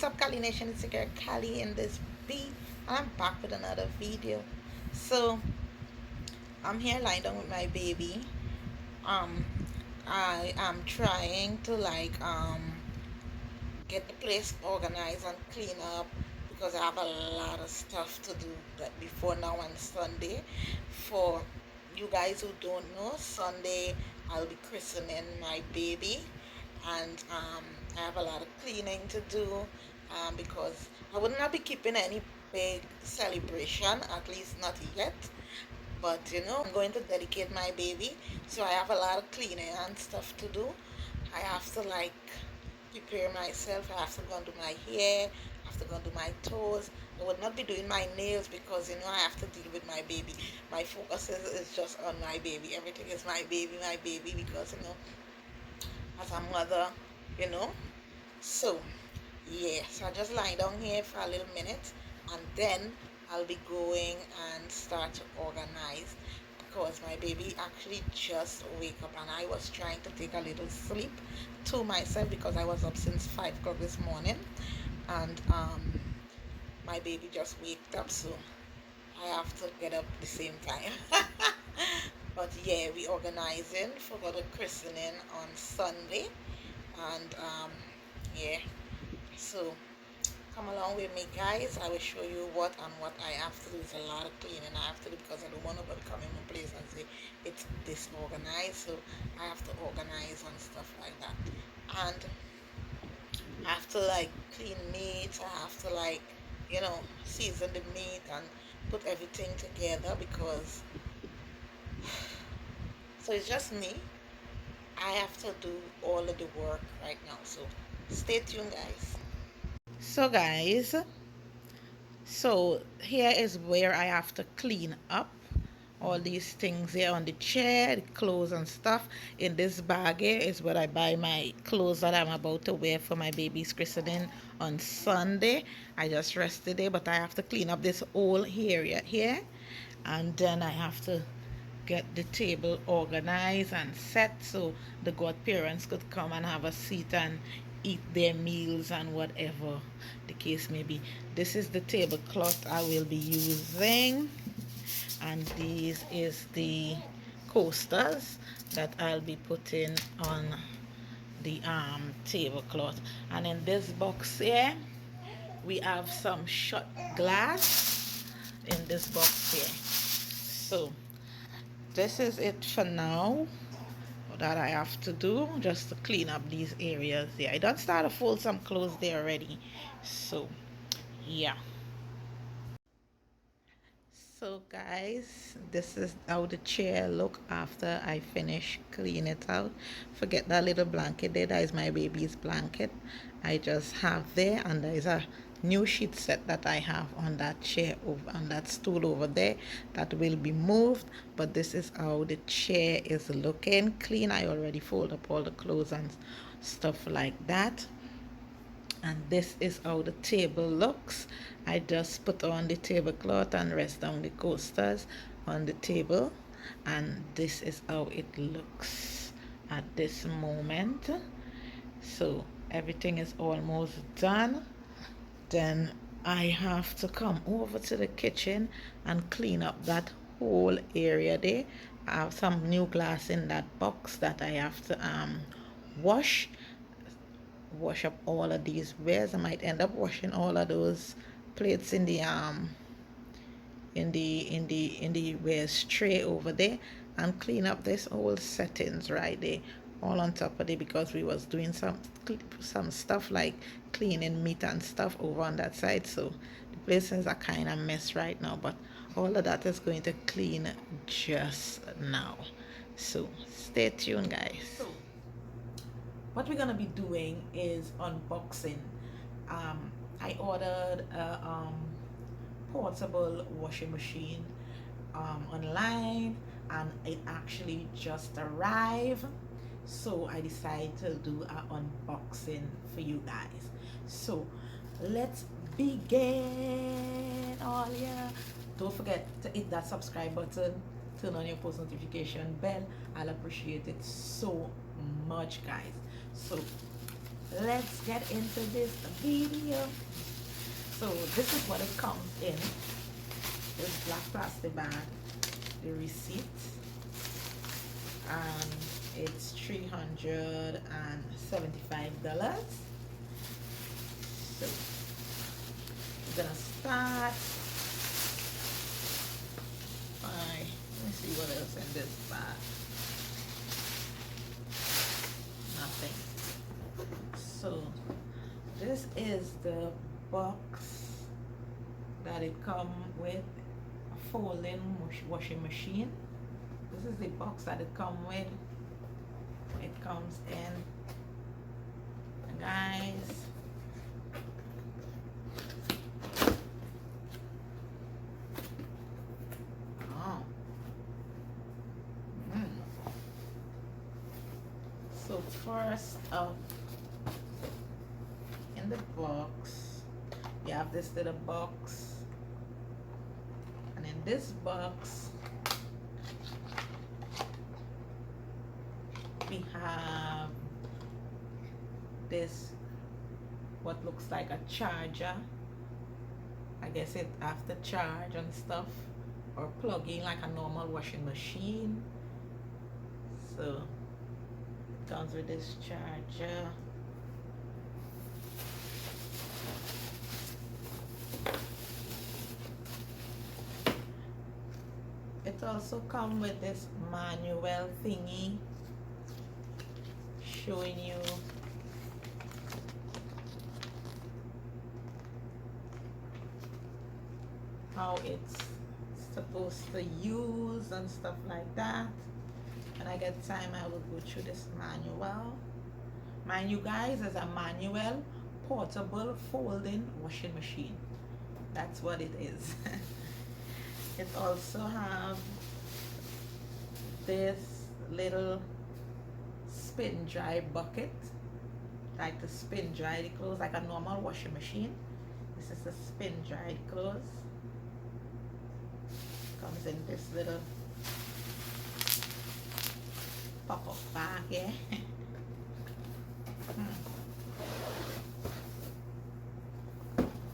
What's up, Cali Nation? It's your girl Cali in this beat, and I'm back with another video. So I'm here lying down with my baby. Um, I am trying to get the place organized and clean up because I have a lot of stuff to do that before now on Sunday. For you guys who don't know, Sunday I'll be christening my baby, and I have a lot of cleaning to do because I would not be keeping any big celebration, at least not yet. But I'm going to dedicate my baby, so I have a lot of cleaning and stuff to do. I have to prepare myself. I have to go and do my hair. I have to go and do my toes. I would not be doing my nails because I have to deal with my baby. My focus is just on my baby. Everything is my baby because as a mother, you know. So yeah, so I just lie down here for a little minute, and then I'll be going and start to organize because my baby actually just wake up, and I was trying to take a little sleep to myself because I was up since 5 o'clock this morning, and my baby just waked up, so I have to get up the same time. But yeah, we organizing for the christening on Sunday, and yeah, so come along with me, guys. I will show you what I have to do. It's a lot of cleaning I have to do because I don't want nobody come in my place and say it's disorganized. So I have to organize and stuff like that. And I have to clean meat. I have to season the meat and put everything together because so it's just me. I have to do all of the work right now. So stay tuned, guys. So guys, so here is where I have to clean up all these things here on the chair, the clothes and stuff. In this bag here is where I buy my clothes that I'm about to wear for my baby's christening on Sunday. I just rested there, but I have to clean up this whole area here, and then I have to get the table organized and set so the godparents could come and have a seat and eat their meals and whatever the case may be. This is the tablecloth I will be using, and these is the coasters that I'll be putting on the tablecloth. And in this box here we have some shot glass in this box here. So this is it for now that I have to do, just to clean up these areas there. I done start to fold some clothes there already, so yeah. So guys, this is how the chair look after I finish clean it out. Forget that little blanket there, that is my baby's blanket. I just have there, and there is a new sheet set that I have on that chair over on that stool over there that will be moved. But this is how the chair is looking clean. I already fold up all the clothes and stuff like that, and this is how the table looks. I just put on the tablecloth and rest down the coasters on the table, and this is how it looks at this moment. So everything is almost done. Then I have to come over to the kitchen and clean up that whole area there. I have some new glass in that box that I have to wash wash up all of these wares. I might end up washing all of those plates in the wares tray over there, and clean up this whole settings right there all on top of it, because we was doing some stuff like cleaning meat and stuff over on that side. So the place is a kind of mess right now, but all of that is going to clean just now. So stay tuned, guys. What we're gonna be doing is unboxing. I ordered a portable washing machine online, and it actually just arrived. So I decided to do an unboxing for you guys. So let's begin. Oh yeah! Don't forget to hit that subscribe button, turn on your post notification bell. I'll appreciate it so much, guys. So let's get into this video. So this is what it comes in this black plastic bag, the receipt, and it's $375. So we're gonna start by, let me see what else in this bag. Nothing. So this is the box that it comes with, a folding washing machine. This is the box that it comes with. It comes in, guys. Oh. So first up in the box, you have this little box, and in this box we have this, what looks like a charger. I guess it have to charge and stuff, or plug in like a normal washing machine. So it comes with this charger. It also comes with this manual thingy showing you how it's supposed to use and stuff like that. When I get time, I will go through this manual. Mind you guys, is a manual portable folding washing machine. That's what it is. It also have this little spin dry bucket, like to spin dry the clothes like a normal washing machine. This is the spin dry clothes. Comes in this little pop-up bag here.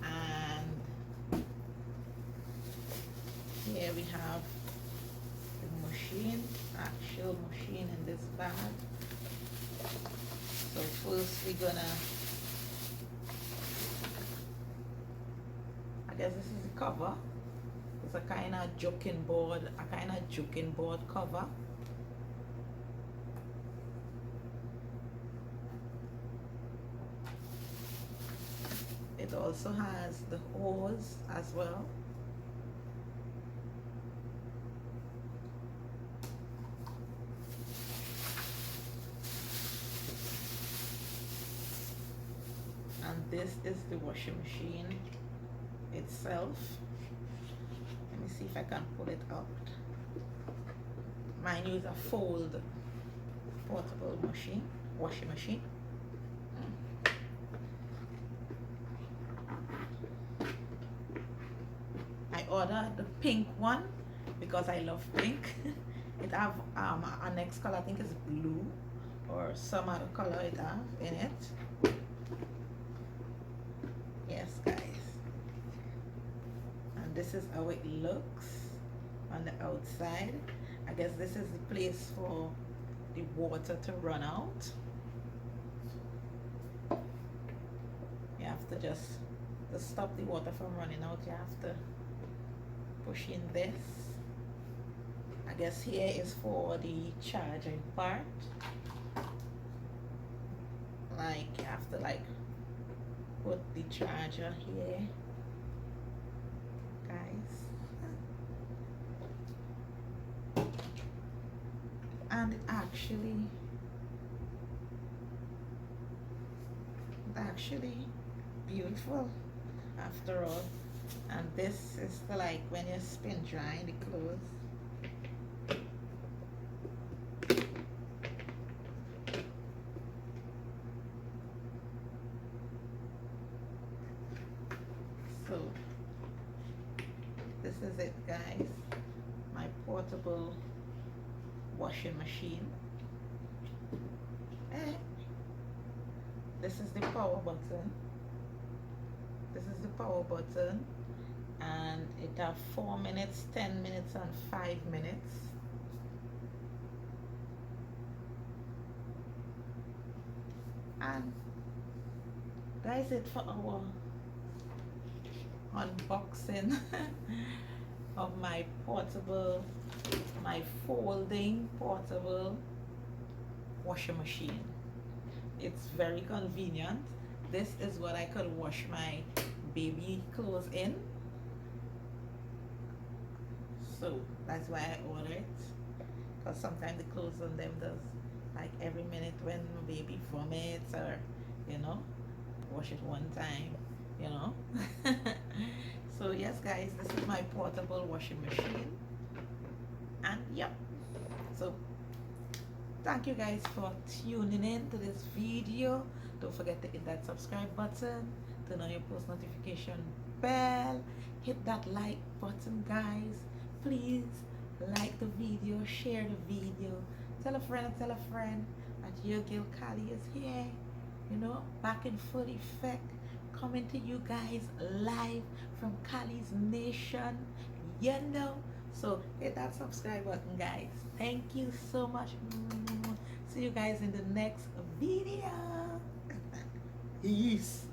And here we have the machine, actual machine in this bag. So first we're gonna, I guess this is the cover. It's a kind of joking board cover. It also has the hose as well. And this is the washing machine itself. Let me see if I can pull it out. Mine is a fold portable washing machine. I ordered the pink one because I love pink. It have a next color, I think it's blue or some other color it have in it. Yes guys, and this is how it looks on the outside. I guess this is the place for the water to run out. You have to just, to stop the water from running out, you have to push in this. I guess here is for the charging part. Like you have to like put the charger here, guys. And it actually beautiful after all. And this is the, like when you spin drying the clothes. So this is it guys, my portable washing machine. this is the power button. This is the power button, and it have 4 minutes, 10 minutes, and 5 minutes. And that is it for our unboxing of my portable, my folding portable washing machine. It's very convenient. This is what I could wash my baby clothes in. So that's why I ordered it. Because sometimes the clothes on them does like every minute when my baby vomits, or you know, wash it one time, you know. So yes guys, this is my portable washing machine. And yep, so thank you guys for tuning in to this video. Don't forget to hit that subscribe button, turn on your post notification bell, hit that like button guys. Please like the video, share the video, tell a friend that your girl Kali is here, you know, back in full effect, coming to you guys live from Kali's Nation, you know. So hit that subscribe button guys. Thank you so much. See you guys in the next video. Peace.